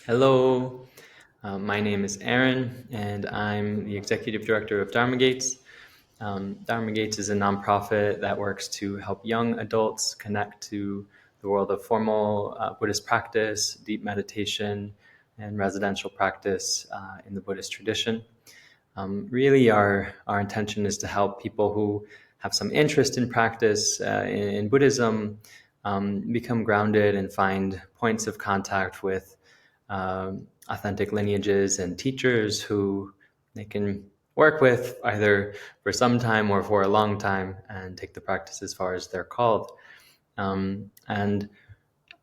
Hello, my name is Aaron, and I'm the executive director of Dharma Gates. Dharma Gates is a nonprofit that works to help young adults connect to the world of formal Buddhist practice, deep meditation, and residential practice in the Buddhist tradition. Really, our intention is to help people who have some interest in practice in Buddhism become grounded and find points of contact with authentic lineages and teachers who they can work with either for some time or for a long time and take the practice as far as they're called. And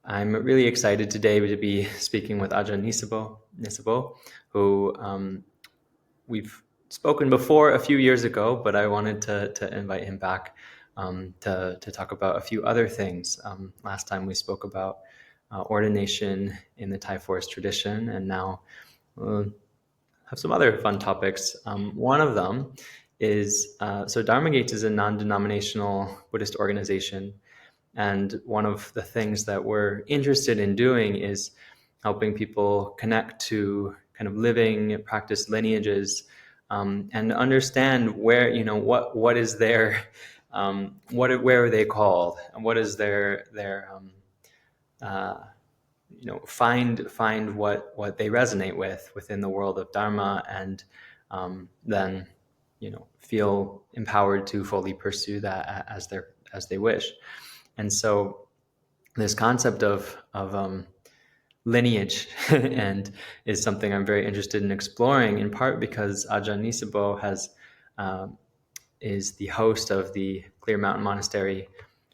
I'm really excited today to be speaking with Ajahn Nisabho, who we've spoken before a few years ago, but I wanted to invite him back to talk about a few other things. Last time we spoke about ordination in the Thai forest tradition, and now we'll have some other fun topics. One of them is, so Dharma Gates is a non-denominational Buddhist organization, and one of the things that we're interested in doing is helping people connect to kind of living practice lineages and understand where, what is their, where are they called, and what is their find what they resonate with within the world of Dharma, and then feel empowered to fully pursue that as they wish. And so this concept of lineage and is something I'm very interested in exploring, in part because Ajahn Nisabho is the host of the Clear Mountain Monastery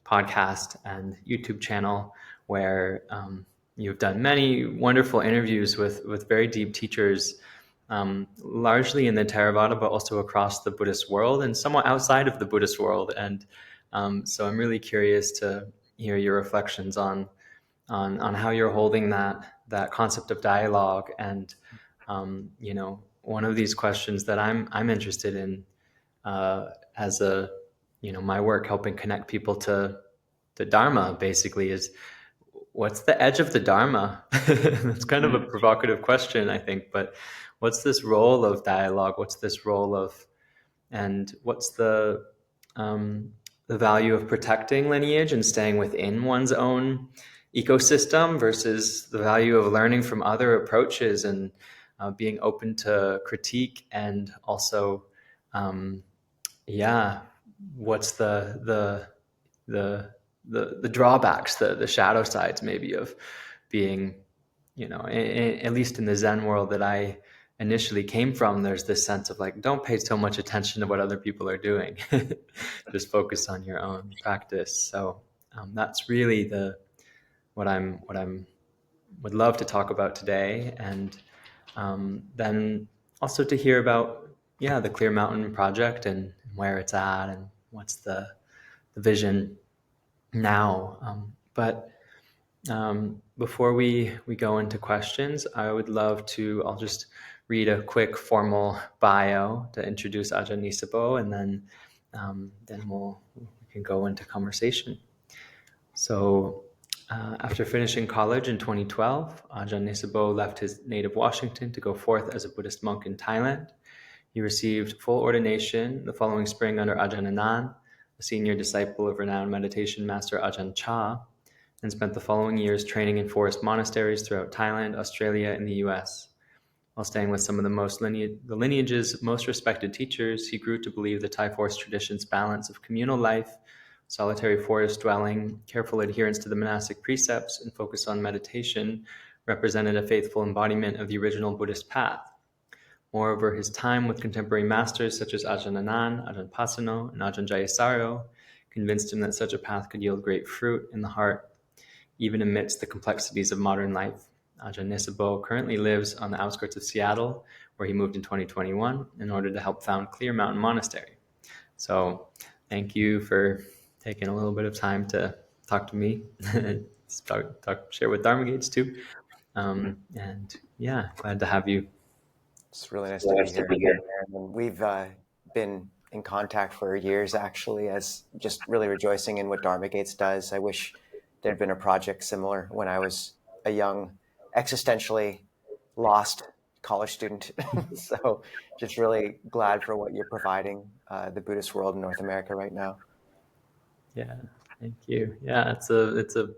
podcast and YouTube channel, where you've done many wonderful interviews with very deep teachers, largely in the Theravada, but also across the Buddhist world and somewhat outside of the Buddhist world. And so I'm really curious to hear your reflections on how you're holding that concept of dialogue. And one of these questions that I'm interested in as my work helping connect people to the Dharma basically is, what's the edge of the Dharma? It's kind of a provocative question, I think, but what's this role of dialogue? What's this role of, and what's the value of protecting lineage and staying within one's own ecosystem versus the value of learning from other approaches and being open to critique, and also, what's the drawbacks, the shadow sides maybe of being, at least in the Zen world that I initially came from, there's this sense of like, don't pay so much attention to what other people are doing. Just focus on your own practice. So that's really what I'm would love to talk about today. And then also to hear about, the Clear Mountain Project and where it's at and what's the vision now. But before we go into questions, I would love to, I'll just read a quick formal bio to introduce Ajahn Nisabho, and then we can go into conversation. So after finishing college in 2012, Ajahn Nisabho left his native Washington to go forth as a Buddhist monk in Thailand. He received full ordination the following spring under Ajahn Anan, a senior disciple of renowned meditation master Ajahn Chah, and spent the following years training in forest monasteries throughout Thailand, Australia, and the US. While staying with some of the lineage's most respected teachers, he grew to believe the Thai forest tradition's balance of communal life, solitary forest dwelling, careful adherence to the monastic precepts, and focus on meditation represented a faithful embodiment of the original Buddhist path. Moreover, his time with contemporary masters such as Ajahn Anan, Ajahn Pasano, and Ajahn Jayasaro convinced him that such a path could yield great fruit in the heart, even amidst the complexities of modern life. Ajahn Nisabho currently lives on the outskirts of Seattle, where he moved in 2021 in order to help found Clear Mountain Monastery. So thank you for taking a little bit of time to talk to me and share with Dharma Gates too. And glad to have you. It's really nice to be here. And we've been in contact for years, actually, as just really rejoicing in what Dharma Gates does. I wish there'd been a project similar when I was a young, existentially lost college student. So just really glad for what you're providing the Buddhist world in North America right now. Yeah, thank you. Yeah, it's a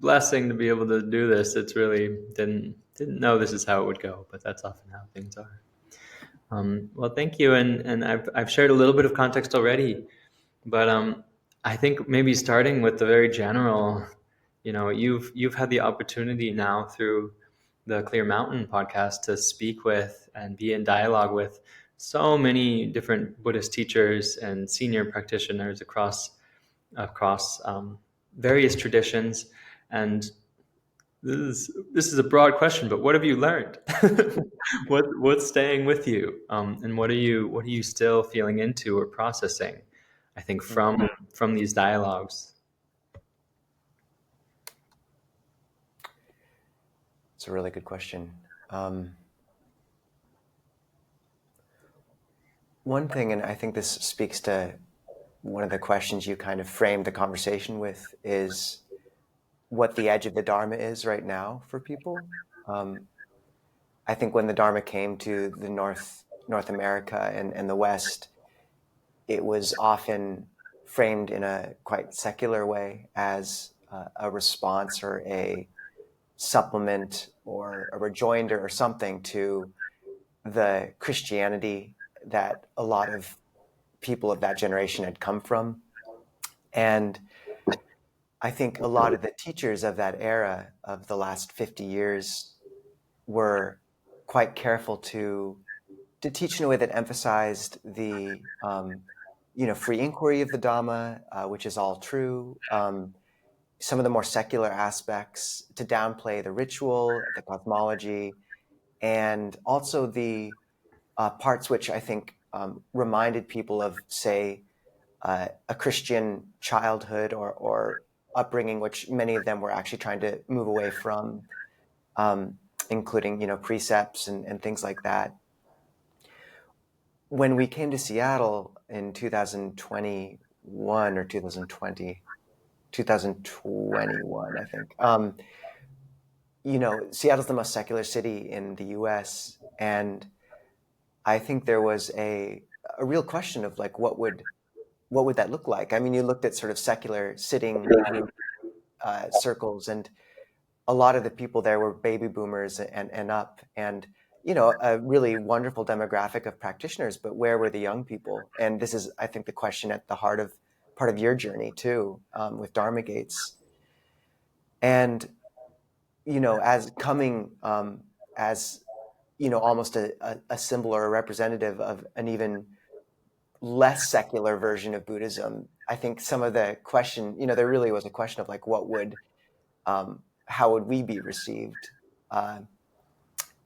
blessing to be able to do this. It's really didn't know this is how it would go, but that's often how things are. Well, thank you, and I've shared a little bit of context already, but I think maybe starting with the very general, you've had the opportunity now through the Clear Mountain podcast to speak with and be in dialogue with so many different Buddhist teachers and senior practitioners across various traditions. And this is a broad question, but what have you learned? What's staying with you, and what are you still feeling into or processing? I think from these dialogues. It's a really good question. One thing, and I think this speaks to one of the questions you kind of framed the conversation with, is what the edge of the Dharma is right now for people. I think when the Dharma came to the North America and the West, it was often framed in a quite secular way as a response or a supplement or a rejoinder or something to the Christianity that a lot of people of that generation had come from. And I think a lot of the teachers of that era of the last 50 years were quite careful to teach in a way that emphasized the free inquiry of the Dhamma, which is all true. Some of the more secular aspects, to downplay the ritual, the cosmology, and also the parts which I think reminded people of, say, a Christian childhood or upbringing, which many of them were actually trying to move away from, including precepts and things like that. When we came to Seattle in 2021 or 2021, I think, Seattle's the most secular city in the US. And I think there was a real question of like, what would that look like? I mean, you looked at sort of secular sitting group circles, and a lot of the people there were baby boomers and up, and a really wonderful demographic of practitioners. But where were the young people? And this is, I think, the question at the heart of part of your journey too, with Dharma Gates. And as coming as almost a symbol or a representative of an even less secular version of Buddhism, I think some of the question, there really was a question of like, how would we be received?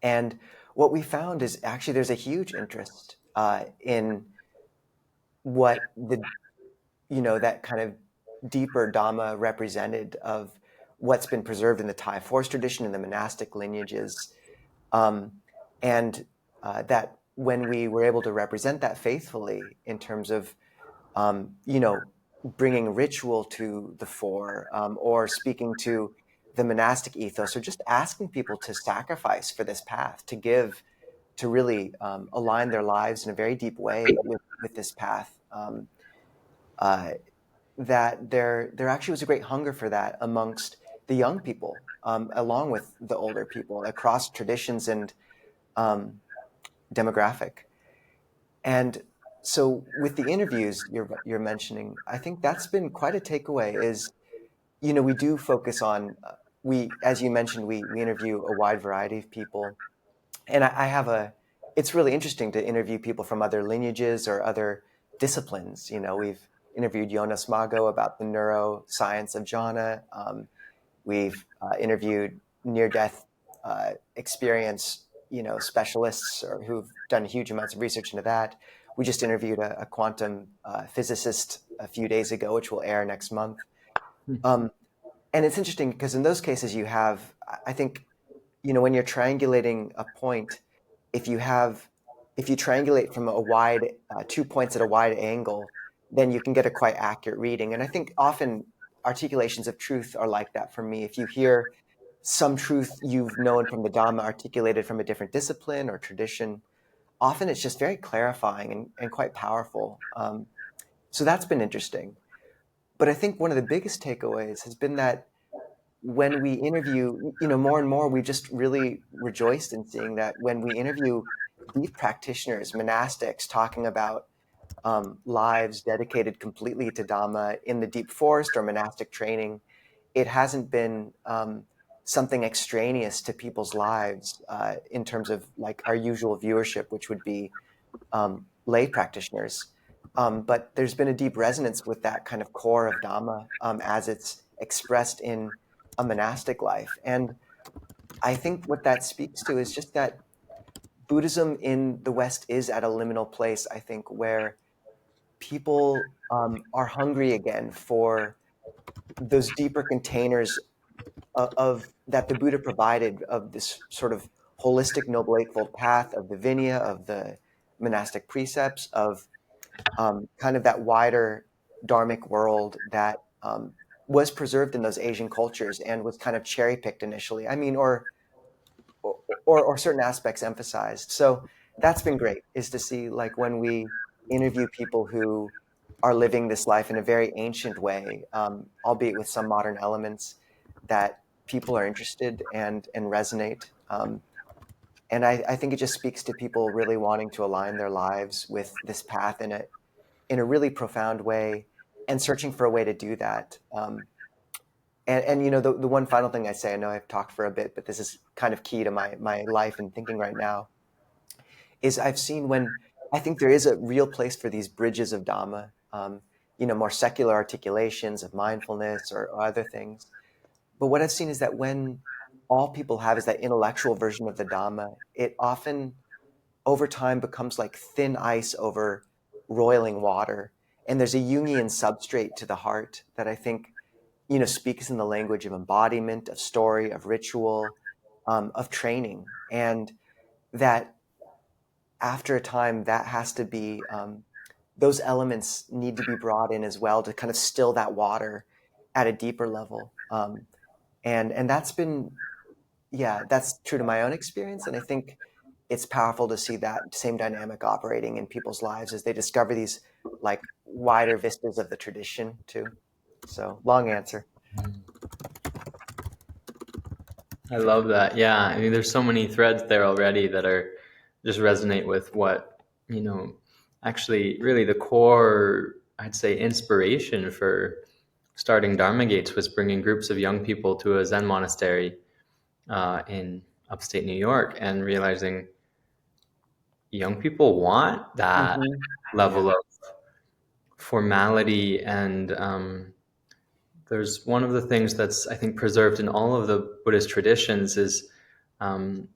And what we found is actually there's a huge interest in what that kind of deeper Dhamma represented of what's been preserved in the Thai forest tradition and the monastic lineages. And that when we were able to represent that faithfully in terms of, bringing ritual to the fore, or speaking to the monastic ethos, or just asking people to sacrifice for this path, to give, to really align their lives in a very deep way with this path, that there actually was a great hunger for that amongst the young people, along with the older people, across traditions and demographic. And so with the interviews you're mentioning, I think that's been quite a takeaway is, we do focus on, as you mentioned, we interview a wide variety of people. And it's really interesting to interview people from other lineages or other disciplines. We've interviewed Jonas Mago about the neuroscience of jhana. We've interviewed near-death experience, specialists who've done huge amounts of research into that. We just interviewed a quantum physicist a few days ago, which will air next month. And it's interesting because in those cases you have, I think, when you're triangulating a point, if you triangulate from a wide, 2 points at a wide angle, then you can get a quite accurate reading. And I think often articulations of truth are like that for me. If you hear some truth you've known from the Dhamma articulated from a different discipline or tradition. Often it's just very clarifying and quite powerful. So that's been interesting. But I think one of the biggest takeaways has been that when we interview, more and more, we've just really rejoiced in seeing that when we interview deep practitioners, monastics, talking about lives dedicated completely to Dhamma in the deep forest or monastic training, it hasn't been something extraneous to people's lives in terms of like our usual viewership, which would be lay practitioners. But there's been a deep resonance with that kind of core of Dhamma as it's expressed in a monastic life. And I think what that speaks to is just that Buddhism in the West is at a liminal place, I think, where people are hungry again for those deeper containers of that the Buddha provided, of this sort of holistic Noble Eightfold Path, of the Vinaya, of the monastic precepts, of kind of that wider dharmic world that was preserved in those Asian cultures and was kind of cherry picked initially. I mean, or certain aspects emphasized. So that's been great, is to see like when we interview people who are living this life in a very ancient way, albeit with some modern elements, that people are interested and resonate. And I think it just speaks to people really wanting to align their lives with this path in a really profound way and searching for a way to do that. And the one final thing I say, I know I've talked for a bit, but this is kind of key to my life and thinking right now, is I've seen when I think there is a real place for these bridges of Dhamma, more secular articulations of mindfulness or other things. But what I've seen is that when all people have is that intellectual version of the Dhamma, it often over time becomes like thin ice over roiling water. And there's a Jungian substrate to the heart that I think, speaks in the language of embodiment, of story, of ritual, of training. And that after a time, that has to be, those elements need to be brought in as well to kind of still that water at a deeper level. And that's been, yeah, that's true to my own experience. And I think it's powerful to see that same dynamic operating in people's lives as they discover these like wider vistas of the tradition too. So long answer. I love that. Yeah, I mean, there's so many threads there already that are just resonate with what, actually really the core, I'd say, inspiration for starting Dharma Gates was bringing groups of young people to a Zen monastery in upstate New York and realizing young people want that level Yeah. of formality. And there's one of the things that's, I think, preserved in all of the Buddhist traditions is um,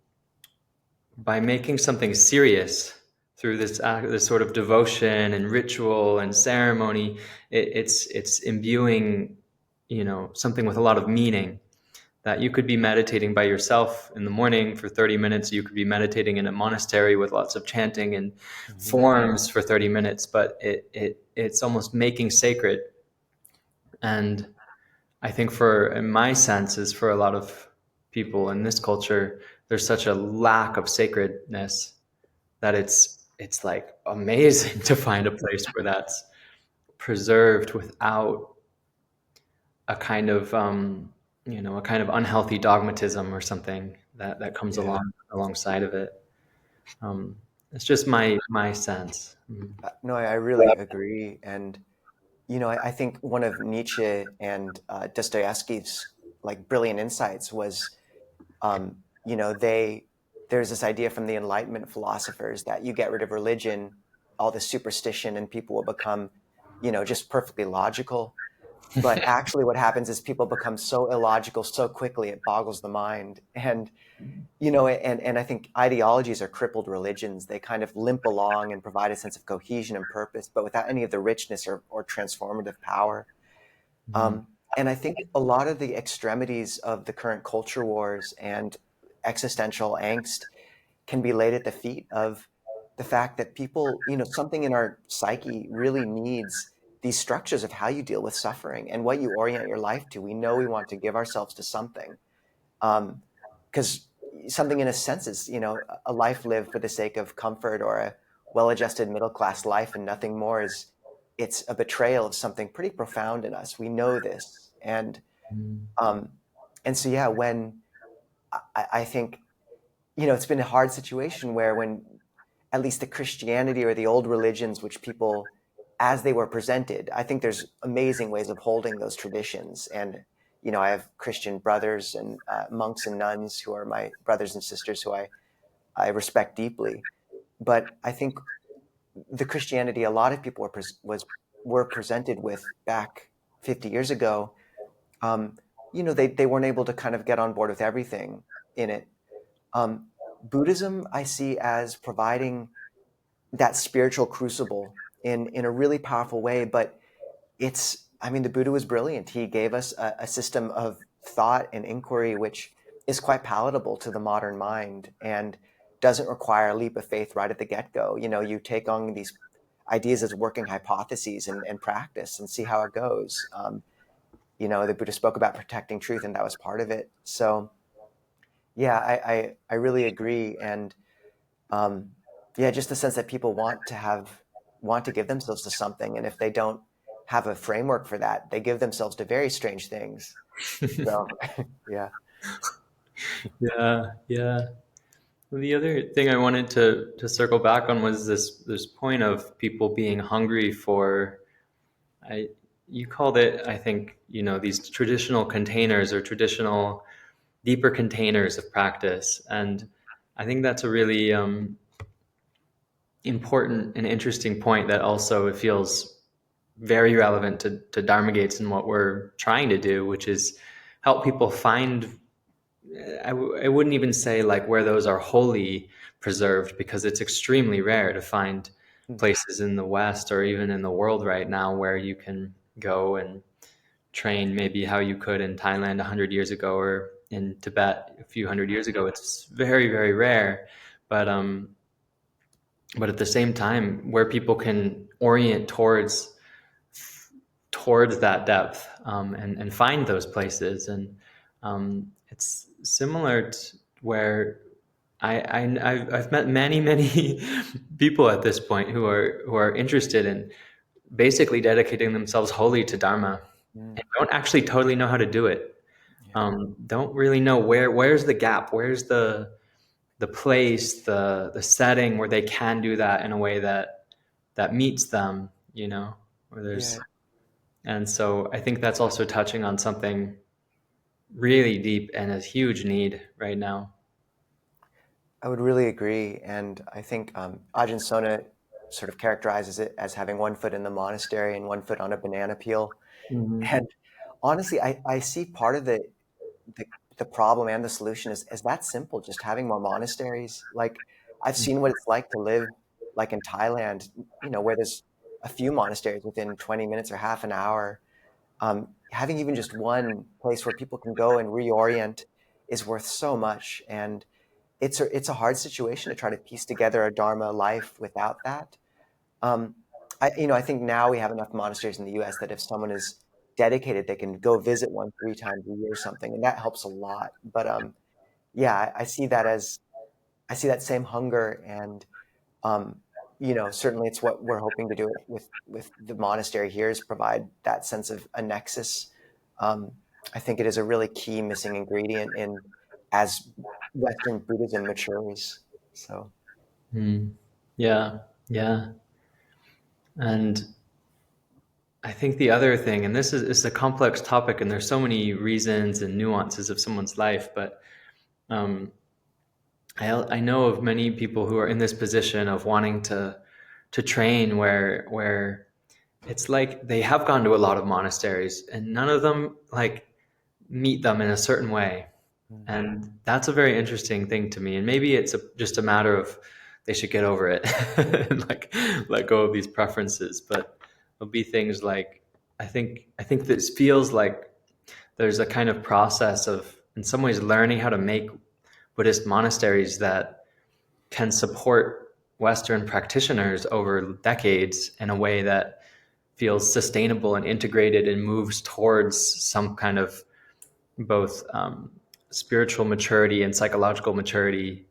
by making something serious through this sort of devotion and ritual and ceremony, it's imbuing, something with a lot of meaning. That you could be meditating by yourself in the morning for 30 minutes. You could be meditating in a monastery with lots of chanting and forms for 30 minutes, but it's almost making sacred. And I think in my sense is for a lot of people in this culture, there's such a lack of sacredness that it's like amazing to find a place where that's preserved without a kind of a kind of unhealthy dogmatism or something that comes Yeah. alongside of it. It's just my sense. No, I really agree. And, I think one of Nietzsche and Dostoevsky's like brilliant insights was, there's this idea from the Enlightenment philosophers that you get rid of religion, all this superstition, and people will become, just perfectly logical. But actually what happens is people become so illogical so quickly, it boggles the mind. And and I think ideologies are crippled religions. They kind of limp along and provide a sense of cohesion and purpose, but without any of the richness or transformative power. And I think a lot of the extremities of the current culture wars and existential angst can be laid at the feet of the fact that people, something in our psyche really needs these structures of how you deal with suffering and what you orient your life to. We know we want to give ourselves to something. Because something in a sense is, a life lived for the sake of comfort, or a well-adjusted middle-class life and nothing more, it's a betrayal of something pretty profound in us. We know this. Mm. Um, and so, yeah, when I think, it's been a hard situation where, when at least the Christianity or the old religions, which people, as they were presented, I think there's amazing ways of holding those traditions. And, I have Christian brothers and monks and nuns who are my brothers and sisters who I respect deeply. But I think the Christianity a lot of people were presented with back 50 years ago, um, they weren't able to kind of get on board with everything in it. Um, Buddhism, I see as providing that spiritual crucible in a really powerful way. But the Buddha was brilliant. He gave us a system of thought and inquiry which is quite palatable to the modern mind and doesn't require a leap of faith right at the get-go. You take on these ideas as working hypotheses and practice and see how it goes. The Buddha spoke about protecting truth, and that was part of it. So yeah, I really agree. And um, yeah, just the sense that people want to give themselves to something, and if they don't have a framework for that, they give themselves to very strange things. So yeah. Yeah, yeah. The other thing I wanted to circle back on was this point of people being hungry for, I you called it, I think, these traditional containers or traditional deeper containers of practice. And I think that's a really important and interesting point that also it feels very relevant to Dharma Gates and what we're trying to do, which is help people find, I wouldn't even say like where those are wholly preserved, because it's extremely rare to find places in the West or even in the world right now where you can go and train maybe how you could in Thailand 100 years ago or in Tibet a few hundred years ago. It's very, very rare. But but at the same time, where people can orient towards that depth, and find those places. And it's similar to where I've met many, many people at this point who are interested in basically dedicating themselves wholly to Dharma Mm, and don't actually totally know how to do it. yeah. Don't really know where's the gap, where's the place, the setting where they can do that in a way that meets them, where Yeah. there's. And so I think that's also touching on something really deep and a huge need right now. I would really agree. And I think Ajahn Sona sort of characterizes it as having one foot in the monastery and one foot on a banana peel. Mm-hmm. And honestly, I see part of the, the problem and the solution is that simple, just having more monasteries. Like, I've seen what it's like to live like in Thailand, where there's a few monasteries within 20 minutes or half an hour. Having even just one place where people can go and reorient is worth so much. And it's a hard situation to try to piece together a Dharma life without that. Um, I think now we have enough monasteries in the U.S. that if someone is dedicated, they can go visit one 3 times a year or something, and that helps a lot. But yeah, I see that same hunger, and certainly it's what we're hoping to do with the monastery here, is provide that sense of a nexus. Um, I think it is a really key missing ingredient in as Western Buddhism matures. So Mm. Yeah, yeah. And I think the other thing, and this is a complex topic, and there's so many reasons and nuances of someone's life, but um, I know of many people who are in this position of wanting to train where it's like they have gone to a lot of monasteries and none of them like meet them in a certain way. mm, And that's a very interesting thing to me. And maybe it's just a matter of they should get over it and like let go of these preferences. But it'll be things like I think this feels like there's a kind of process of, in some ways, learning how to make Buddhist monasteries that can support Western practitioners over decades in a way that feels sustainable and integrated and moves towards some kind of both spiritual maturity and psychological maturity.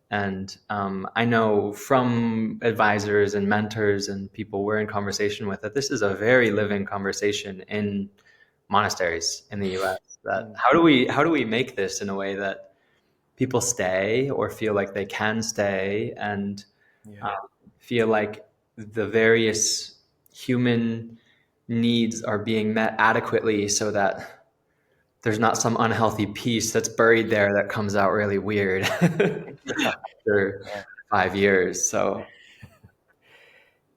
And I know from advisors and mentors and people we're in conversation with that this is a very living conversation in monasteries in the US. That how do we make this in a way that people stay or feel like they can stay, and Yeah. um, feel like the various human needs are being met adequately, so that there's not some unhealthy piece that's buried there that comes out really weird Yeah. after Yeah. 5 years. So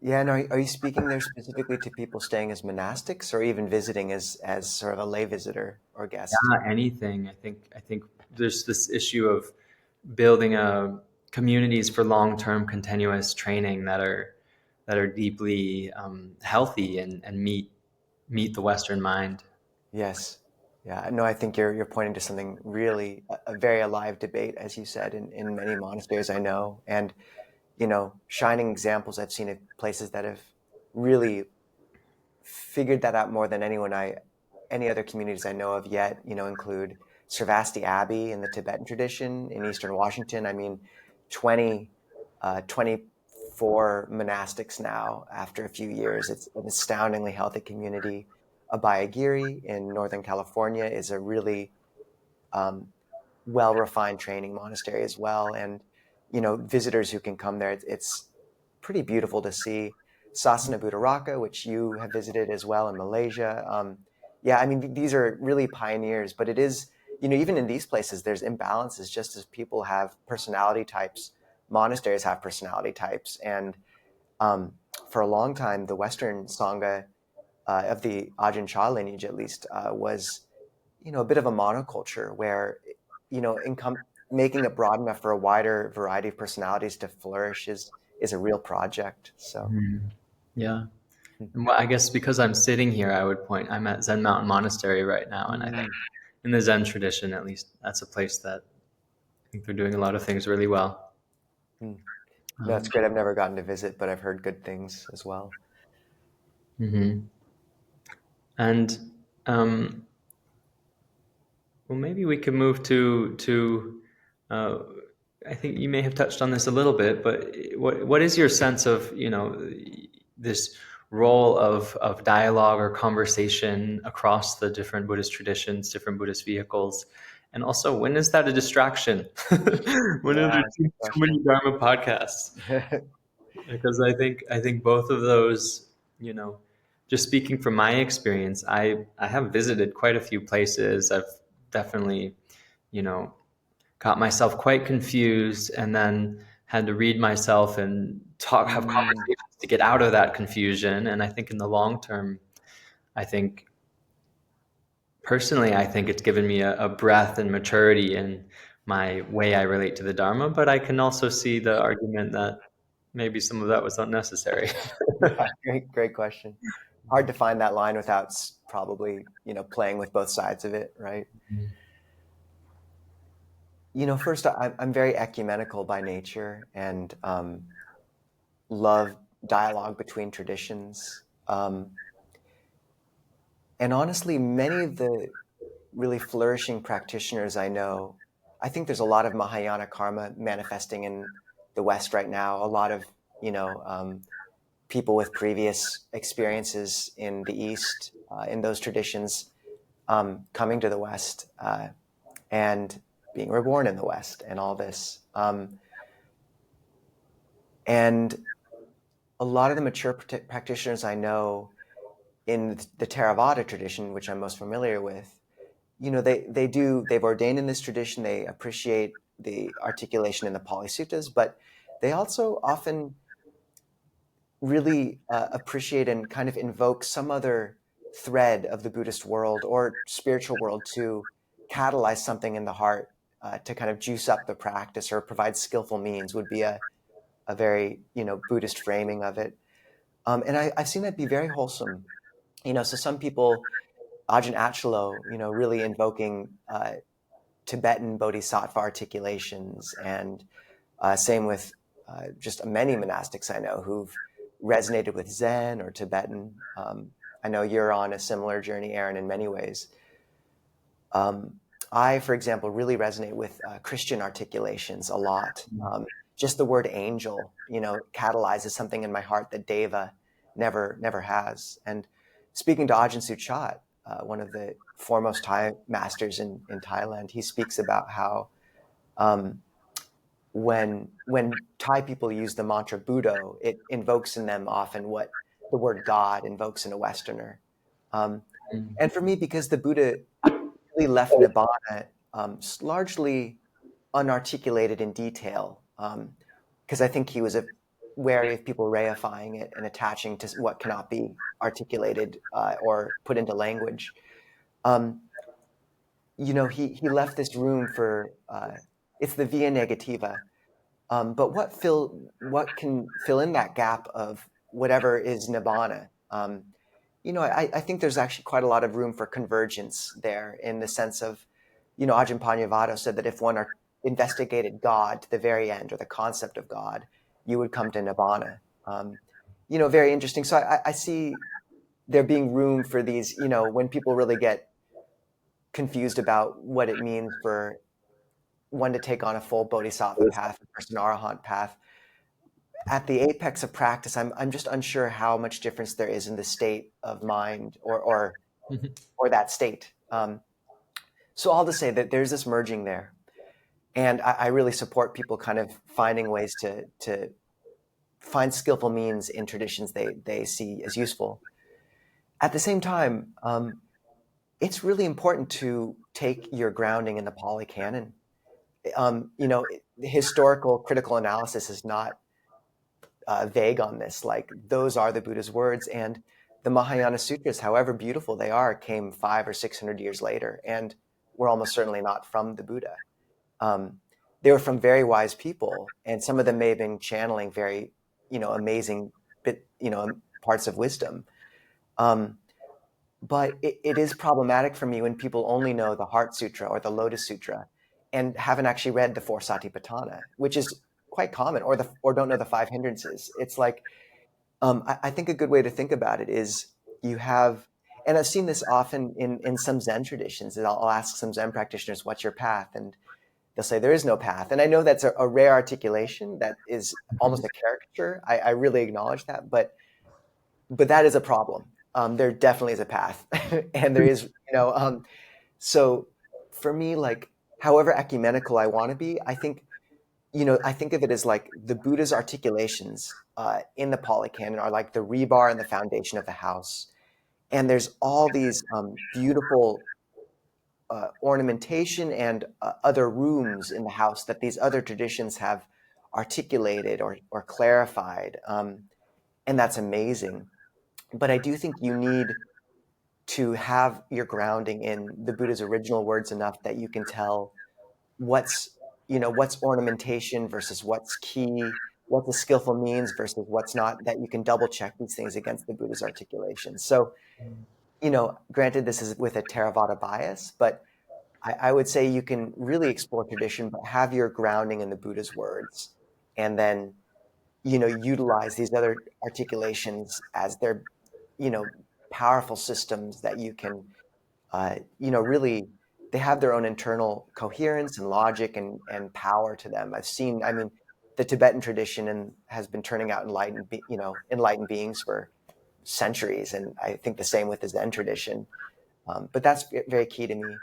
Yeah. And are you speaking there specifically to people staying as monastics or even visiting as sort of a lay visitor or guest? not anything. I think there's this issue of building communities for long-term continuous training that are deeply healthy and meet the Western mind. Yes. Yeah. No, I think you're pointing to something really a very alive debate, as you said, in many monasteries I know. And, shining examples I've seen of places that have really figured that out more than any other communities I know of yet, include Sravasti Abbey in the Tibetan tradition in Eastern Washington. I mean, 20, 24 monastics now after a few years. It's an astoundingly healthy community. Abhayagiri in Northern California is a really um, well-refined training monastery as well. And, visitors who can come there, it's pretty beautiful to see. Sasana Budharaka, which you have visited as well in Malaysia. Yeah, I mean, these are really pioneers, but it is, even in these places, there's imbalances just as people have personality types, monasteries have personality types. And um, for a long time, the Western Sangha of the Ajahn lineage, at least, was, a bit of a monoculture where, making it broad enough for a wider variety of personalities to flourish is a real project. So, Mhm. Yeah. And well, I guess because I'm sitting here, I'm at Zen Mountain Monastery right now. And I think mm, in the Zen tradition, at least, that's a place that I think they're doing a lot of things really well. mm. No, it's Um, great. I've never gotten to visit, but I've heard good things as well. mhm. And um, well, maybe we could move to. Uh, I think you may have touched on this a little bit, but what is your sense of this role of dialogue or conversation across the different Buddhist traditions, different Buddhist vehicles, and also when is that a distraction? When are Yeah, there good too many question. Dharma podcasts? Because I think both of those, you know, just speaking from my experience, I have visited quite a few places. I've definitely, you know, got myself quite confused, and then had to read myself and have Mm, conversations to get out of that confusion. And I think in the long term, I think personally, I think it's given me a breadth and maturity in my way I relate to the Dharma. But I can also see the argument that maybe some of that was unnecessary. yeah, great question. Hard to find that line without probably, playing with both sides of it, right? First, I'm very ecumenical by nature and love dialogue between traditions. And honestly, many of the really flourishing practitioners I know, I think there's a lot of Mahayana karma manifesting in the West right now. A lot of, people with previous experiences in the East, in those traditions, coming to the West and being reborn in the West and all this. And a lot of the mature practitioners I know in the Theravada tradition, which I'm most familiar with, they've ordained in this tradition, they appreciate the articulation in the Pali Suttas, but they also often really appreciate and kind of invoke some other thread of the Buddhist world or spiritual world to catalyze something in the heart, to kind of juice up the practice or provide skillful means would be a very, Buddhist framing of it. And I've seen that be very wholesome. So some people, Ajahn Achalo, really invoking Tibetan bodhisattva articulations, and same with just many monastics I know who've resonated with Zen or Tibetan. I know you're on a similar journey, Aaron, in many ways. Um, I, for example, really resonate with Christian articulations a lot. Just the word angel, catalyzes something in my heart that Deva never has. And speaking to Ajahn Suchat, one of the foremost Thai masters in Thailand, he speaks about how um, when Thai people use the mantra Buddho, it invokes in them often what the word God invokes in a Westerner. Um, and for me, because the Buddha really left Nibbana largely unarticulated in detail, because I think he was wary of people reifying it and attaching to what cannot be articulated or put into language. Um, he left this room for it's the via negativa. But what can fill in that gap of whatever is nibbana? I think there's actually quite a lot of room for convergence there in the sense of, Ajahn Panyavado said that if one investigated God to the very end, or the concept of God, you would come to nibbana. Very interesting. So I see there being room for these, when people really get confused about what it means for one to take on a full bodhisattva path versus an arahant path. At the apex of practice, I'm just unsure how much difference there is in the state of mind or that state. So all to say that there's this merging there, and I really support people kind of finding ways to find skillful means in traditions they see as useful. At the same time, it's really important to take your grounding in the Pali Canon. Historical critical analysis is not vague on this. Like, those are the Buddha's words, and the Mahayana Sutras, however beautiful they are, came 500 or 600 years later, and were almost certainly not from the Buddha. They were from very wise people, and some of them may have been channeling very, amazing parts of wisdom. But it is problematic for me when people only know the Heart Sutra or the Lotus Sutra and haven't actually read the Four Satipatthana, which is quite common, or don't know the five hindrances. It's like, I think a good way to think about it is you have, and I've seen this often in some Zen traditions, is I'll ask some Zen practitioners, what's your path? And they'll say, there is no path. And I know that's a rare articulation that is almost a caricature. I really acknowledge that, but that is a problem. There definitely is a path, and there is, so for me, like, however ecumenical I want to be, I think of it as like the Buddha's articulations in the Pali Canon are like the rebar and the foundation of the house. And there's all these beautiful ornamentation and other rooms in the house that these other traditions have articulated or clarified. And that's amazing. But I do think you need to have your grounding in the Buddha's original words enough that you can tell what's ornamentation versus what's key, what the skillful means versus what's not, that you can double check these things against the Buddha's articulation. So, granted, this is with a Theravada bias, but I would say you can really explore tradition, but have your grounding in the Buddha's words, and then, utilize these other articulations as their, powerful systems that you can, really, they have their own internal coherence and logic and power to them. The Tibetan tradition has been turning out enlightened beings for centuries, and I think the same with the Zen tradition. But that's very key to me,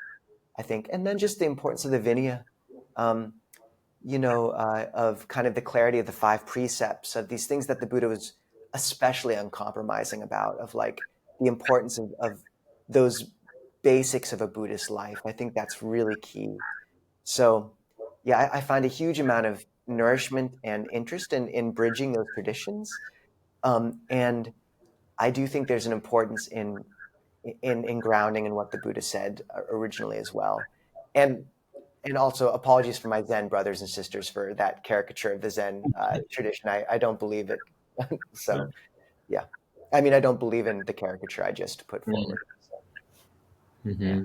I think. And then just the importance of the Vinaya, of kind of the clarity of the five precepts, of these things that the Buddha was especially uncompromising about, of like the importance of those basics of a Buddhist life. I think that's really key. So, yeah, I find a huge amount of nourishment and interest in bridging those traditions. And I do think there's an importance in grounding in what the Buddha said originally as well. And also, apologies for my Zen brothers and sisters for that caricature of the Zen tradition. I don't believe it. So, yeah. I don't believe in the caricature I just put forward. So, yeah.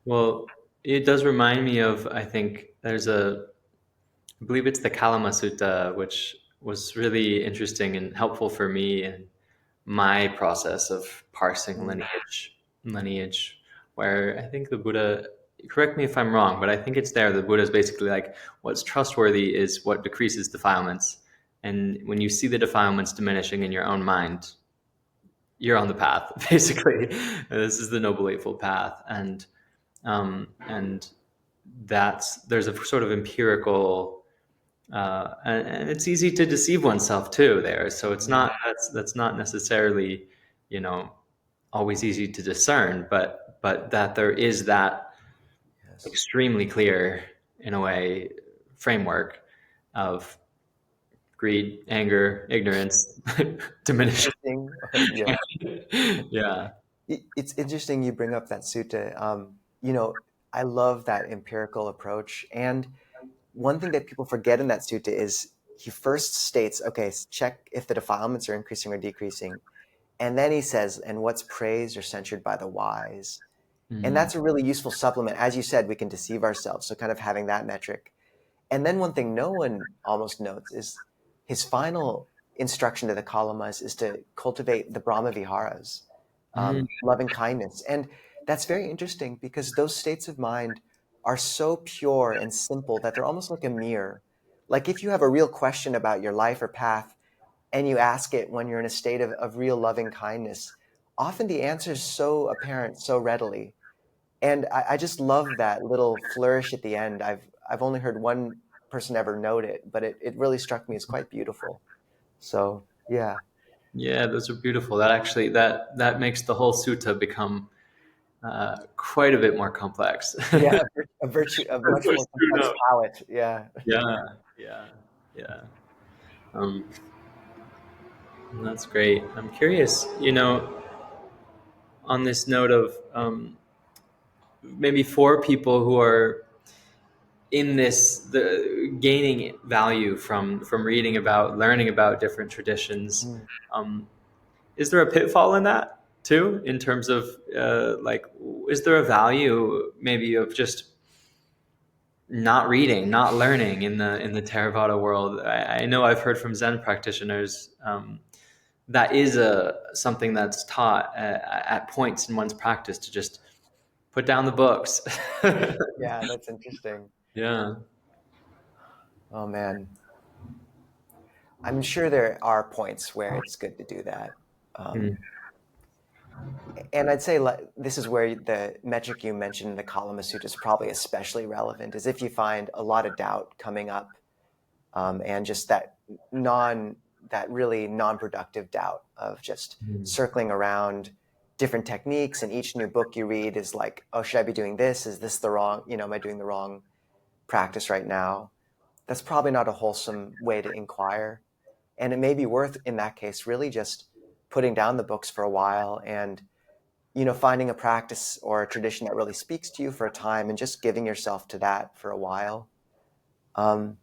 Well, it does remind me of, I think I believe it's the Kalama Sutta, which was really interesting and helpful for me in my process of parsing lineage, where I think the Buddha correct me if I'm wrong, but I think it's there. The Buddha is basically like, what's trustworthy is what decreases defilements. And when you see the defilements diminishing in your own mind, you're on the path, basically. This is the Noble Eightfold Path. And there's a sort of empirical, and it's easy to deceive oneself too there. So it's Mm, not, that's not necessarily, you know, always easy to discern, but that there is that yes. extremely clear, in a way, framework of greed, anger, ignorance, diminishing. Interesting. Yeah. Yeah. It's interesting you bring up that sutta. You know, I love that empirical approach. And one thing that people forget in that sutta is he first states, okay, check if the defilements are increasing or decreasing. And then he says, and what's praised or censured by the wise. And Mm. that's a really useful supplement. As you said, we can deceive ourselves. So kind of having that metric. And then one thing no one almost notes is his final instruction to the Kalamas is to cultivate the Brahma Viharas, Mm. loving kindness. And that's very interesting because those states of mind are so pure and simple that they're almost like a mirror. Like if you have a real question about your life or path and you ask it when you're in a state of real loving kindness, often the answer is so apparent so readily. And I just love that little flourish at the end. I've only heard one person ever note it, but it really struck me as quite beautiful. So yeah, Yeah, those are beautiful. That actually, that makes the whole sutta become quite a bit more complex. yeah, a virtue, a That's much so more true, complex no. palette. Yeah. Yeah, yeah, yeah. Um, that's great. I'm curious, on this note of maybe for people who are in this, the gaining value from reading about, learning about different traditions. Mm. Um, is there a pitfall in that too? In terms of like, is there a value maybe of just not reading, not learning in the Theravada world? I know I've heard from Zen practitioners that is a something that's taught at points in one's practice to just put down the books. Yeah, that's interesting. Yeah. Oh man, I'm sure there are points where it's good to do that. Mm. And I'd say this is where the metric you mentioned in the Kalama Sutta is probably especially relevant, is if you find a lot of doubt coming up, and just non that really non-productive doubt of just Mm. circling around different techniques, and each new book you read is like, oh, should I be doing this? Is this the wrong, am I doing the wrong practice right now? That's probably not a wholesome way to inquire. And it may be worth, in that case, really just putting down the books for a while and finding a practice or a tradition that really speaks to you for a time and just giving yourself to that for a while. Um,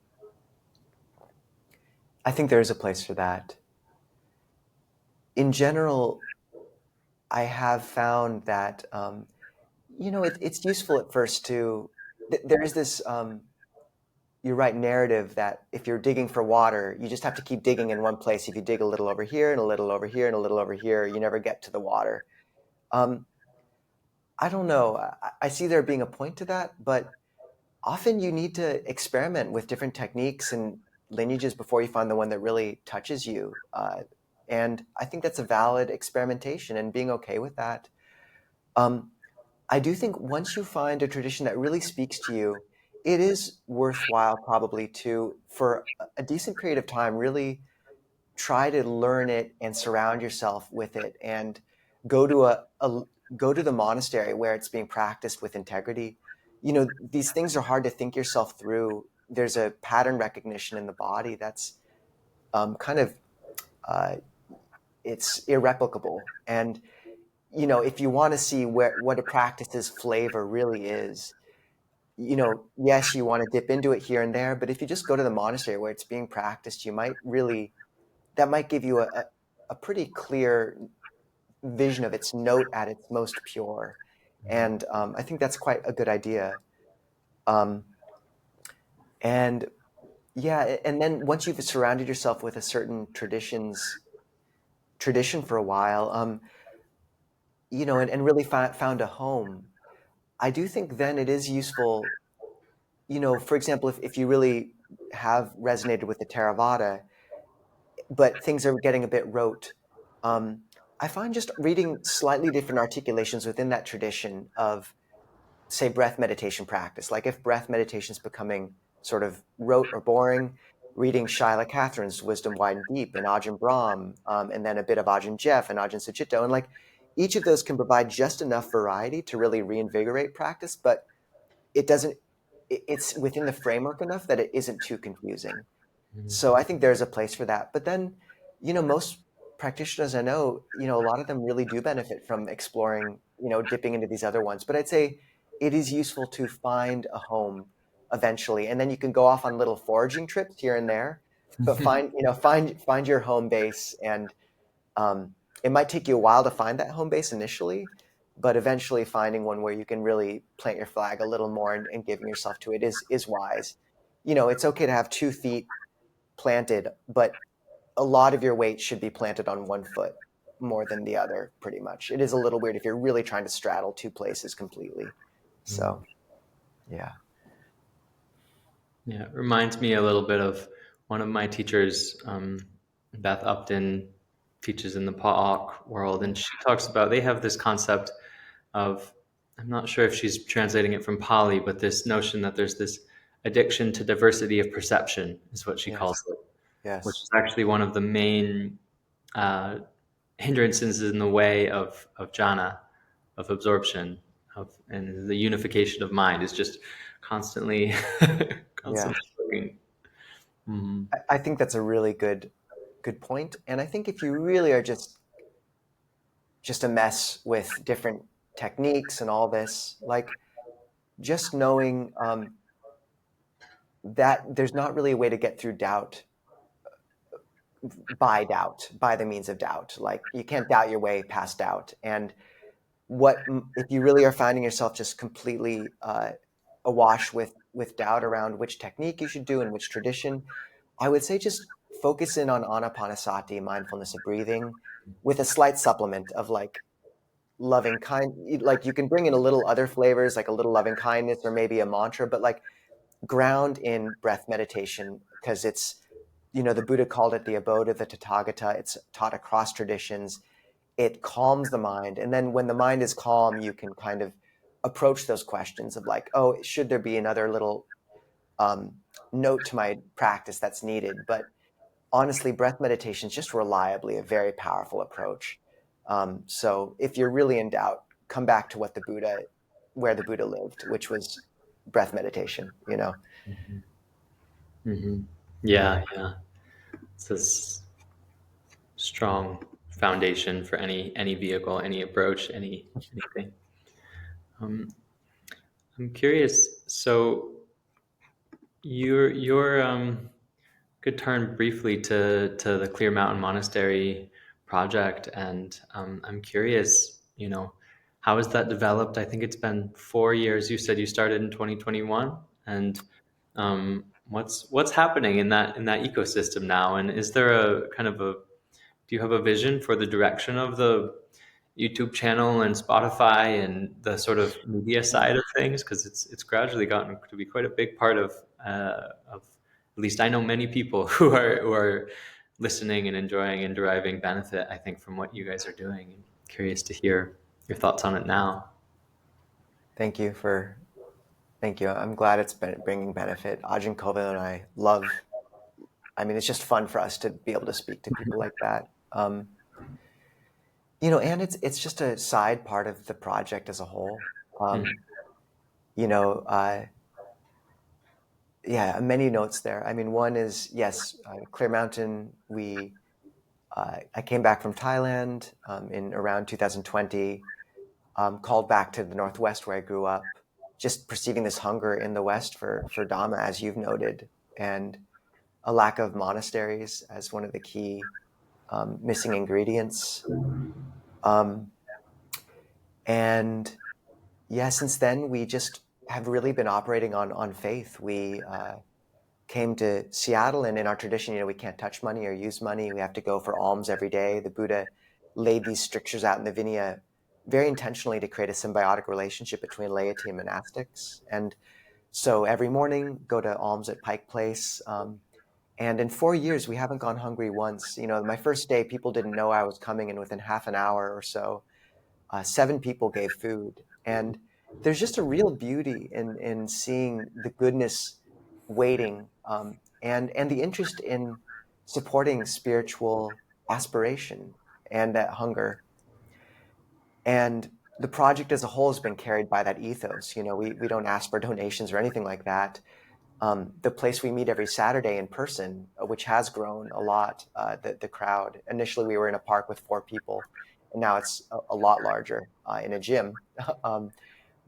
I think there is a place for that. In general, I have found that it's useful at first to. There is this you're right narrative that if you're digging for water, you just have to keep digging in one place. If you dig a little over here and a little over here and a little over here, you never get to the water. Um, I don't know. I see there being a point to that, but often you need to experiment with different techniques and lineages before you find the one that really touches you. And I think that's a valid experimentation and being okay with that. Um, I do think once you find a tradition that really speaks to you, it is worthwhile probably to, for a decent period of time, really try to learn it and surround yourself with it and go to go to the monastery where it's being practiced with integrity. These things are hard to think yourself through. There's a pattern recognition in the body that's kind of uh, it's irreplicable. And if you want to see what a practice's flavor really is, yes, you want to dip into it here and there, but if you just go to the monastery where it's being practiced, you might really that might give you a pretty clear vision of its note at its most pure. And I think that's quite a good idea. Um, and yeah, and then once you've surrounded yourself with a certain tradition for a while, and really found a home, I do think then it is useful, for example, if you really have resonated with the Theravada, but things are getting a bit rote, um, I find just reading slightly different articulations within that tradition of, say, breath meditation practice. Like if breath meditation is becoming sort of rote or boring, reading Shaila Catherine's Wisdom Wide and Deep and Ajahn Brahm, and then a bit of Ajahn Jeff and Ajahn Suchito. And like each of those can provide just enough variety to really reinvigorate practice, but it doesn't, it's within the framework enough that it isn't too confusing. So I think there's a place for that. But then, most practitioners I know, a lot of them really do benefit from exploring, dipping into these other ones. But I'd say it is useful to find a home eventually, and then you can go off on little foraging trips here and there. But find your home base, and it might take you a while to find that home base initially, but eventually finding one where you can really plant your flag a little more and giving yourself to it is wise. It's okay to have 2 feet planted, but a lot of your weight should be planted on one foot more than the other, pretty much. It is a little weird if you're really trying to straddle 2 places completely. So, yeah. Yeah, it reminds me a little bit of one of my teachers, Beth Upton, teaches in the Pa'ak world, and she talks about, they have this concept of, I'm not sure if she's translating it from Pali, but this notion that there's this addiction to diversity of perception is what she Yes. calls it, which Yes. is actually one of the main uh, hindrances in the way of jhana, of absorption, and the unification of mind is just constantly, Yeah. constantly looking. Mm-hmm. I think that's a really good point. And I think if you really are just a mess with different techniques and all this, like just knowing that there's not really a way to get through doubt by the means of doubt. Like you can't doubt your way past doubt. And if you really are finding yourself just completely awash with doubt around which technique you should do and which tradition, I would say just focus in on anapanasati, mindfulness of breathing, with a slight supplement of like loving kind. Like you can bring in a little other flavors, like a little loving kindness or maybe a mantra, but like ground in breath meditation because it's, the Buddha called it the abode of the Tathagata. It's taught across traditions. It calms the mind. And then when the mind is calm, you can kind of approach those questions of like, oh, should there be another little um, note to my practice that's needed? But honestly, breath meditation is just reliably a very powerful approach. So if you're really in doubt, come back to where the Buddha lived, which was breath meditation, Mm-hmm. Yeah, yeah. It's this strong foundation for any vehicle, any approach, anything. Um, I'm curious. So you're could turn briefly to the Clear Mountain Monastery Project, and I'm curious. How has that developed? I think it's been 4 years. You said you started in 2021, and what's happening in that ecosystem now? And is there a kind of a do you have a vision for the direction of the YouTube channel and Spotify and the sort of media side of things? Because it's gradually gotten to be quite a big part of at least I know many people who are listening and enjoying and deriving benefit, I think, from what you guys are doing. I'm curious to hear your thoughts on it now. Thank you for Thank you. I'm glad it's been bringing benefit. Ajahn Kovel and I love. I mean, it's just fun for us to be able to speak to people like that. And it's just a side part of the project as a whole. Mm, You know, uh, yeah, many notes there. I mean, one is yes, Clear Mountain. I came back from Thailand in around 2020. Called back to the Northwest where I grew up, just perceiving this hunger in the West for Dhamma, as you've noted, and a lack of monasteries as one of the key missing ingredients. Um, and yeah, since then we just have really been operating on faith. We came to Seattle, and in our tradition, we can't touch money or use money. We have to go for alms every day. The Buddha laid these strictures out in the Vinaya very intentionally to create a symbiotic relationship between laity and monastics. And so every morning, go to alms at Pike Place. And in 4 years, we haven't gone hungry once. My first day, people didn't know I was coming, and within half an hour or so, 7 people gave food. And there's just a real beauty in seeing the goodness waiting, and the interest in supporting spiritual aspiration and that hunger. And the project as a whole has been carried by that ethos. We don't ask for donations or anything like that. The place we meet every Saturday in person, which has grown a lot, the crowd. Initially, we were in a park with 4 people, and now it's a lot larger in a gym.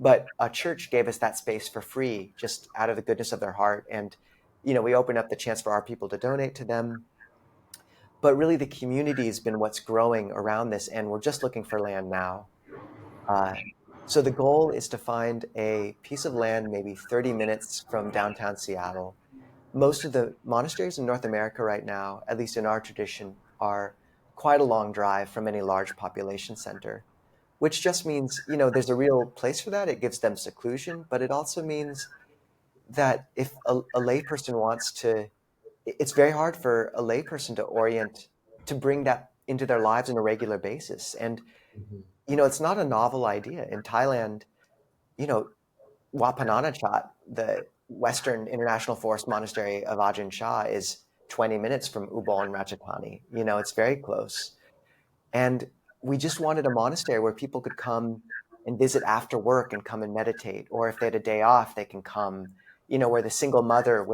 But a church gave us that space for free, just out of the goodness of their heart. And, we opened up the chance for our people to donate to them. But really, the community has been what's growing around this, and we're just looking for land now. Uh, so the goal is to find a piece of land maybe 30 minutes from downtown Seattle. Most of the monasteries in North America right now, at least in our tradition, are quite a long drive from any large population center, which just means, there's a real place for that. It gives them seclusion, but it also means that if a layperson wants to, it's very hard for a layperson to bring that into their lives on a regular basis. And, it's not a novel idea. In Thailand, you know, Wat Pah Nanachat, the Western International Forest Monastery of Ajahn Chah, is 20 minutes from Ubon and Ratchathani. It's very close. And we just wanted a monastery where people could come and visit after work and come and meditate. Or if they had a day off, they can come, where the single mother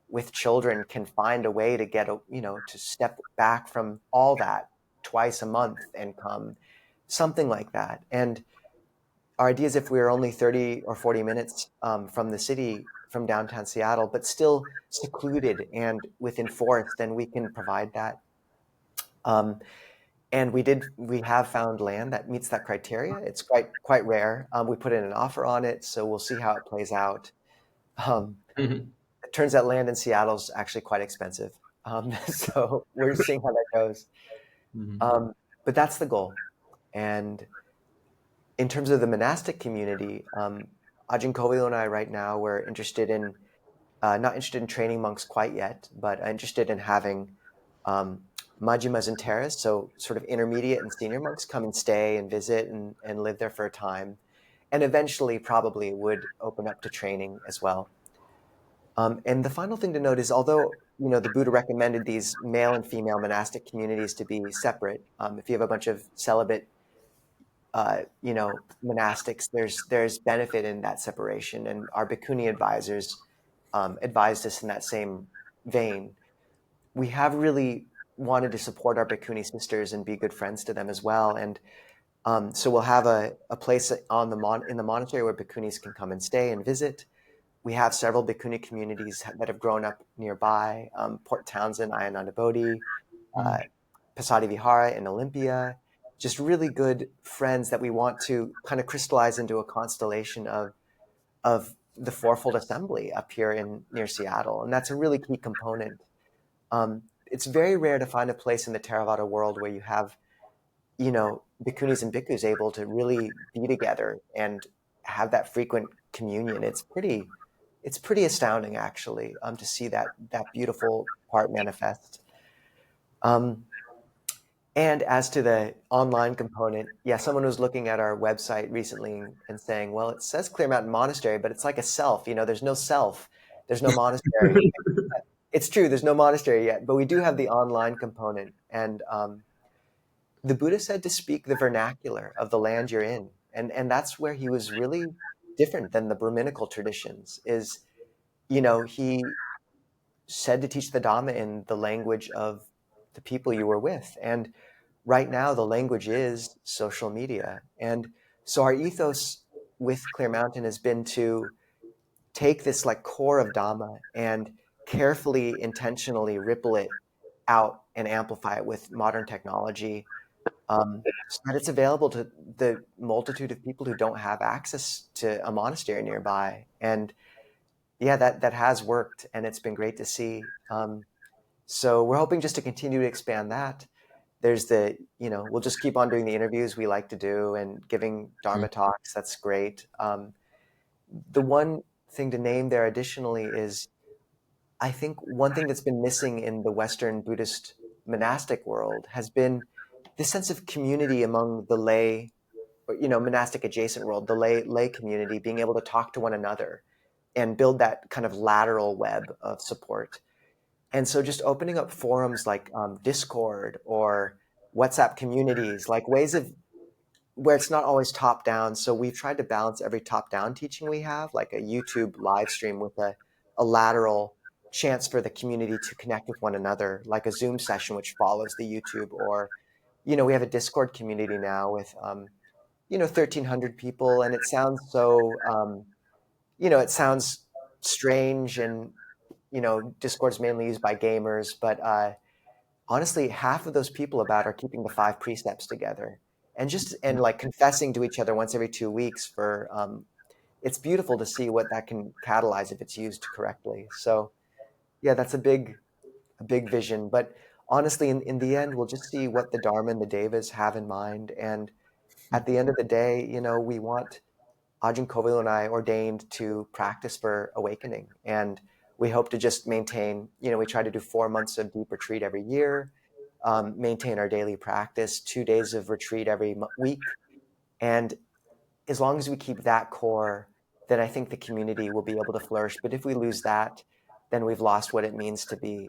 with children can find a way to to step back from all that twice a month and come, something like that. And our idea is if we were only 30 or 40 minutes from the city, from downtown Seattle, but still secluded and within forest, then we can provide that. And we have found land that meets that criteria. It's quite rare. We put in an offer on it, so we'll see how it plays out. It turns out land in Seattle is actually quite expensive. So we're seeing how that goes. But that's the goal. And in terms of the monastic community, Ajahn Kovilo and I right now, we're interested in, not interested in training monks quite yet, but interested in having Majjimas and Teras, so sort of intermediate and senior monks, come and stay and visit and live there for a time. And eventually probably would open up to training as well. And the final thing to note is, although the Buddha recommended these male and female monastic communities to be separate, if you have a bunch of celibate monastics, there's benefit in that separation, and our bhikkhuni advisors advised us in that same vein. We have really wanted to support our bhikkhuni sisters and be good friends to them as well, and so we'll have a place in the monastery where bhikkhunis can come and stay and visit. We have several bhikkhuni communities that have grown up nearby: Port Townsend, Ayananda Bodhi, Pasadi Vihara in Olympia. Just really good friends that we want to kind of crystallize into a constellation of the Fourfold Assembly up here near Seattle. And that's a really key component. It's very rare to find a place in the Theravada world where you have, bhikkhunis and bhikkhus able to really be together and have that frequent communion. It's pretty astounding, actually, to see that beautiful part manifest. And as to the online component, someone was looking at our website recently and saying, well, it says Clear Mountain Monastery, but it's like a self. There's no self. There's no monastery. It's true, there's no monastery yet, but we do have the online component. And the Buddha said to speak the vernacular of the land you're in. And that's where he was really different than the Brahminical traditions, is, he said to teach the Dhamma in the language of the people you were with. And right now, the language is social media. And so our ethos with Clear Mountain has been to take this like core of Dhamma and carefully, intentionally ripple it out and amplify it with modern technology, so that it's available to the multitude of people who don't have access to a monastery nearby. And that has worked, and it's been great to see. So we're hoping just to continue to expand that. there's the, we'll just keep on doing the interviews we like to do and giving Dharma talks. That's great. The one thing to name there additionally is, I think one thing that's been missing in the Western Buddhist monastic world has been this sense of community among the lay, or, monastic adjacent world, the lay community, being able to talk to one another and build that kind of lateral web of support. And so just opening up forums like Discord or WhatsApp communities, like ways of where it's not always top down. So we've tried to balance every top down teaching we have, like a YouTube live stream, with a lateral chance for the community to connect with one another, like a Zoom session, which follows the YouTube. Or, we have a Discord community now with, 1,300 people. And it sounds so, it sounds strange, and, Discord's mainly used by gamers, but honestly, half of those people are keeping the 5 precepts together, and like confessing to each other once every 2 weeks for, it's beautiful to see what that can catalyze if it's used correctly. So yeah, that's a big vision. But honestly, in the end, we'll just see what the Dharma and the Devas have in mind. And at the end of the day, we want Ajahn Kovil and I ordained to practice for awakening. And we hope to just maintain, we try to do 4 months of deep retreat every year, maintain our daily practice, 2 days of retreat every week. And as long as we keep that core, then I think the community will be able to flourish. But if we lose that, then we've lost what it means to be,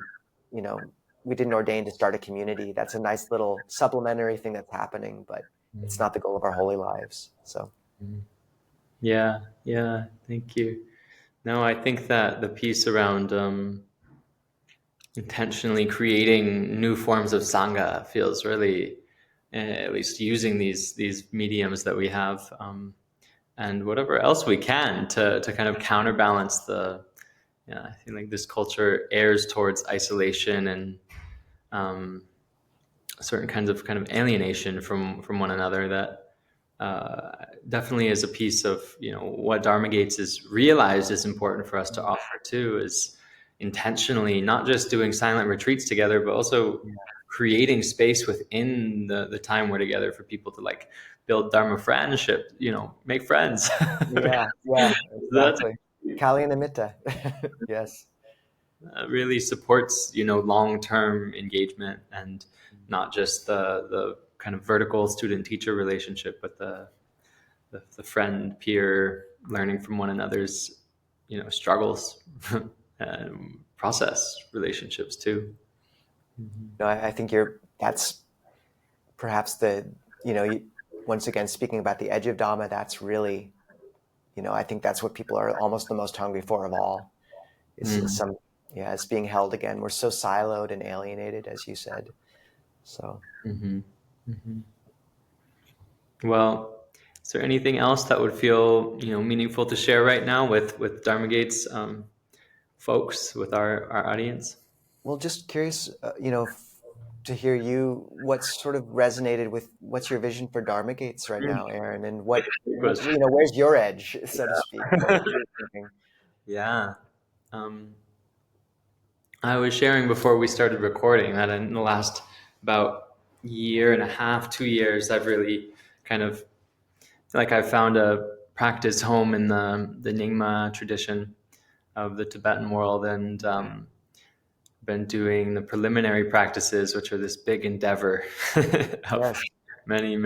we didn't ordain to start a community. That's a nice little supplementary thing that's happening, but it's not the goal of our holy lives. So. Yeah, thank you. No, I think that the piece around intentionally creating new forms of sangha feels really, at least using these mediums that we have, and whatever else we can to kind of counterbalance the. Yeah, I feel like this culture errs towards isolation and certain kinds of kind of alienation from one another. That definitely is a piece of what Dharma Gates is realized is important for us to offer too, is intentionally not just doing silent retreats together, but also creating space within the time we're together for people to like build Dharma friendship, make friends. Yeah, exactly. Kali and Amitta. Yes. Really supports long-term engagement, and not just the kind of vertical student-teacher relationship, but the friend peer learning from one another's struggles and process relationships too. No, I think that's perhaps once again, speaking about the edge of Dhamma, that's really, I think that's what people are almost the most hungry for of all, is it's being held again. We're so siloed and alienated, as you said. So. Well, is there anything else that would feel meaningful to share right now with Dharma Gates folks, with our audience? Well, just curious, to hear what sort of resonated with, what's your vision for Dharma Gates right now, Aaron, and where's your edge, so to speak? What are you thinking? Yeah. I was sharing before we started recording that in the last about year and a half, 2 years, I've really kind of like I've found a practice home in the Nyingma tradition of the Tibetan world, and been doing the preliminary practices, which are this big endeavor of many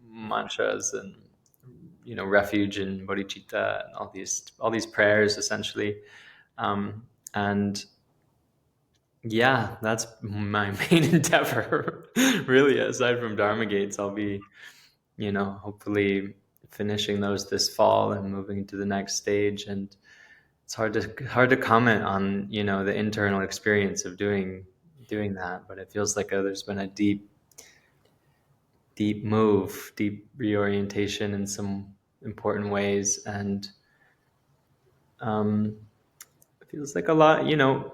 mantras and refuge and bodhicitta and all these prayers essentially, and yeah, that's my main endeavor really. Aside from Dharma Gates, I'll be hopefully finishing those this fall and moving to the next stage. And it's hard to comment on the internal experience of doing that, but it feels like there's been a deep move, deep reorientation in some important ways, and it feels like a lot,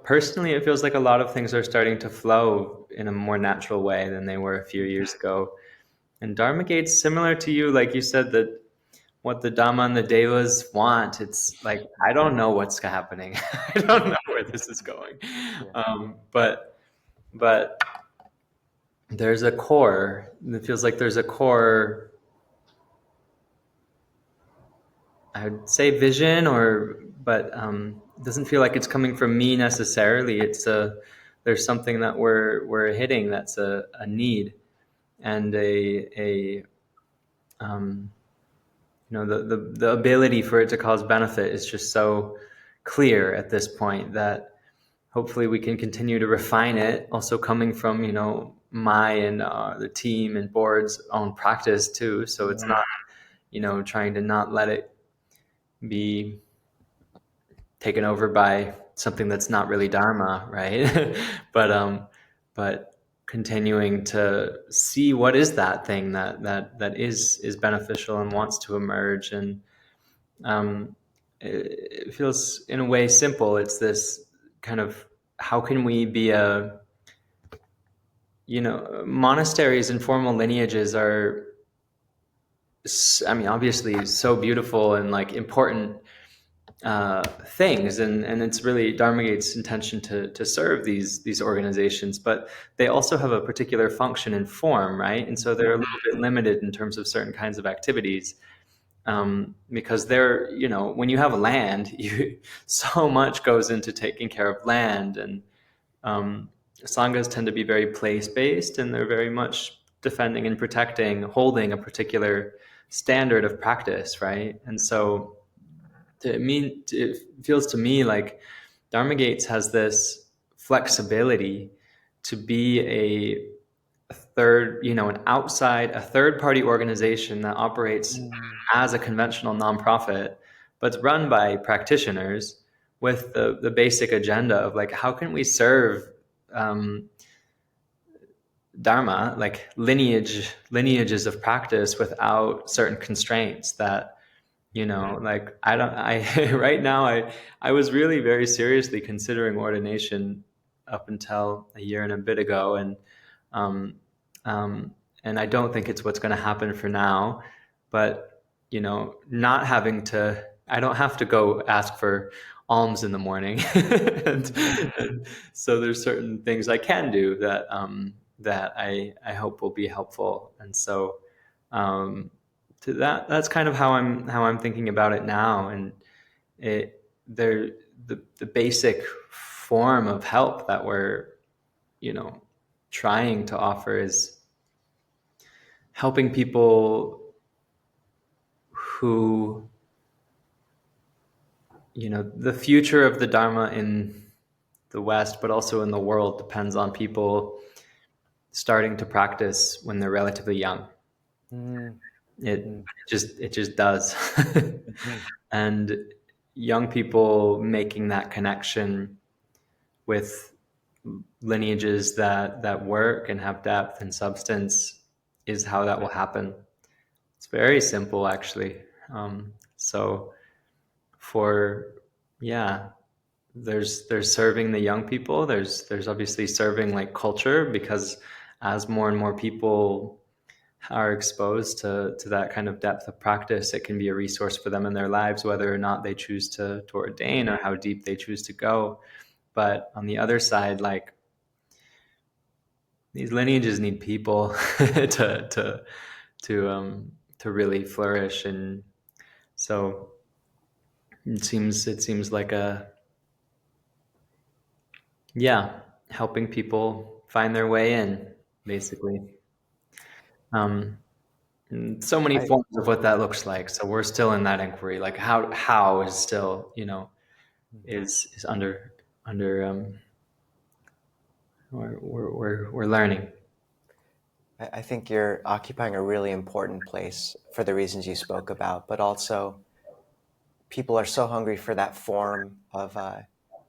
personally, it feels like a lot of things are starting to flow in a more natural way than they were a few years ago. And Dharma Gate's similar to you, like you said, that what the Dhamma and the Devas want, it's like, I don't know what's happening. I don't know where this is going. But there's a core. It feels like there's a core, I would say vision, but it doesn't feel like it's coming from me necessarily. There's something that we're hitting that's a need, and a the ability for it to cause benefit is just so clear at this point that hopefully we can continue to refine it. Also coming from my and the team and board's own practice too. So it's not trying to not let it be taken over by something that's not really Dharma, right? But continuing to see what is that thing that is beneficial and wants to emerge. And it feels in a way simple. It's this kind of, how can we be monasteries and formal lineages are, I mean, obviously so beautiful and like important things, and it's really Dharma Gate's intention to serve these organizations, but they also have a particular function and form, right? And so they're a little bit limited in terms of certain kinds of activities, because they're, when you have land, so much goes into taking care of land, and sanghas tend to be very place-based, and they're very much defending and protecting, holding a particular standard of practice, right? And so it feels to me like Dharma Gates has this flexibility to be a third party organization that operates as a conventional nonprofit, but it's run by practitioners with the basic agenda of like, how can we serve Dharma, like lineages of practice without certain constraints that, like right now, I was really very seriously considering ordination up until a year and a bit ago. Um, and I don't think it's what's going to happen for now, but, not having to, I don't have to go ask for alms in the morning. And so there's certain things I can do that I hope will be helpful. And so, to that's kind of how I'm thinking about it now. And the basic form of help that we're, trying to offer is helping people who, the future of the Dharma in the West, but also in the world, depends on people starting to practice when they're relatively young. It just does. And young people making that connection with lineages that work and have depth and substance is how that will happen. It's very simple, actually. So there's serving the young people. There's obviously serving like culture, because as more and more people are exposed to that kind of depth of practice, it can be a resource for them in their lives, whether or not they choose to ordain or how deep they choose to go. But on the other side, like, these lineages need people to really flourish. And so it seems like helping people find their way in, basically. And so many forms of what that looks like. So we're still in that inquiry. Like how is still, is under we're learning. I think you're occupying a really important place for the reasons you spoke about, but also people are so hungry for that form of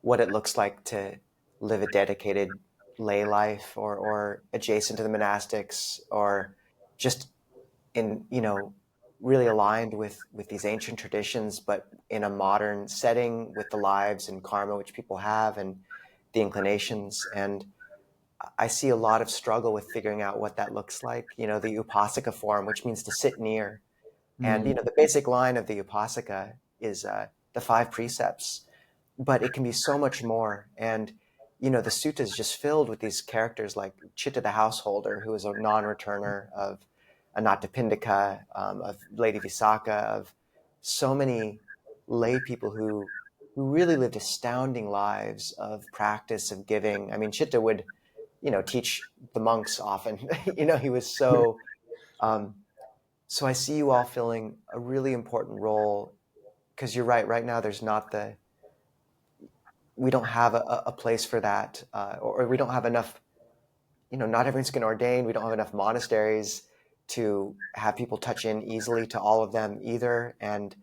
what it looks like to live a dedicated lay life, or adjacent to the monastics, or just in, really aligned with these ancient traditions, but in a modern setting with the lives and karma which people have and the inclinations. And I see a lot of struggle with figuring out what that looks like. The upasaka form, which means to sit near. And, the basic line of the upasaka is the 5 precepts, but it can be so much more. And the sutta is just filled with these characters like Chitta the householder, who is a non-returner, of Anathapindika, of Lady Visakha, of so many lay people who really lived astounding lives of practice, of giving. I mean, Chitta would, teach the monks often. He was so. Um, so I see you all filling a really important role, because you're right. Right now, there's not the we don't have a place for that, or we don't have enough. Not everyone's going to ordain. We don't have enough monasteries to have people touch in easily to all of them either. And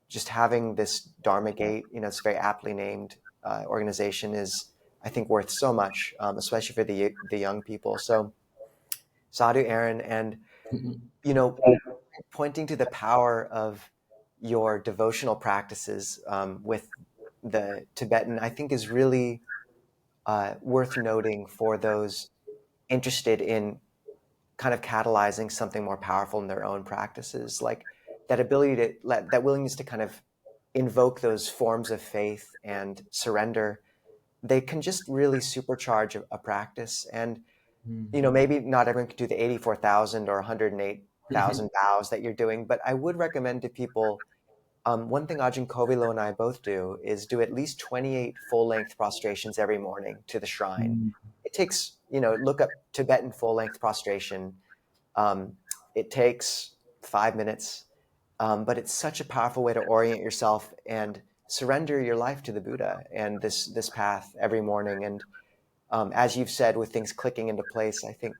just having this Dharma Gate, it's very aptly named, organization, is, I think, worth so much, especially for the young people. So sadhu, Aaron, and you know, pointing to the power of your devotional practices, with the Tibetan, I think is really worth noting for those interested in kind of catalyzing something more powerful in their own practices, like that ability to let that willingness to kind of invoke those forms of faith and surrender. They can just really supercharge a practice. And maybe not everyone can do the 84,000 or 108,000 vows that you're doing, but I would recommend to people, one thing Ajahn Kovilo and I both do is do at least 28 full-length prostrations every morning to the shrine. It takes, look up Tibetan full-length prostration. It takes 5 minutes, but it's such a powerful way to orient yourself and surrender your life to the Buddha and this path every morning. And as you've said, with things clicking into place, I think,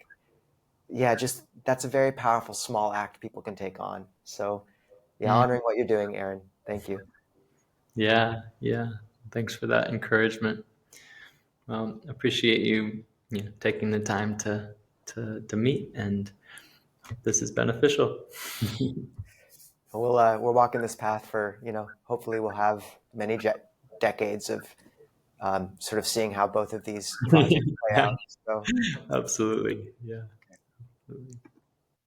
yeah, just that's a very powerful small act people can take on. So, yeah, honoring what you're doing, Aaron. Thank you. Yeah, yeah. Thanks for that encouragement. Appreciate you, taking the time to meet, and this is beneficial. We're walking this path for, hopefully we'll have many decades of, sort of seeing how both of these projects play Yeah, out. So absolutely. Yeah.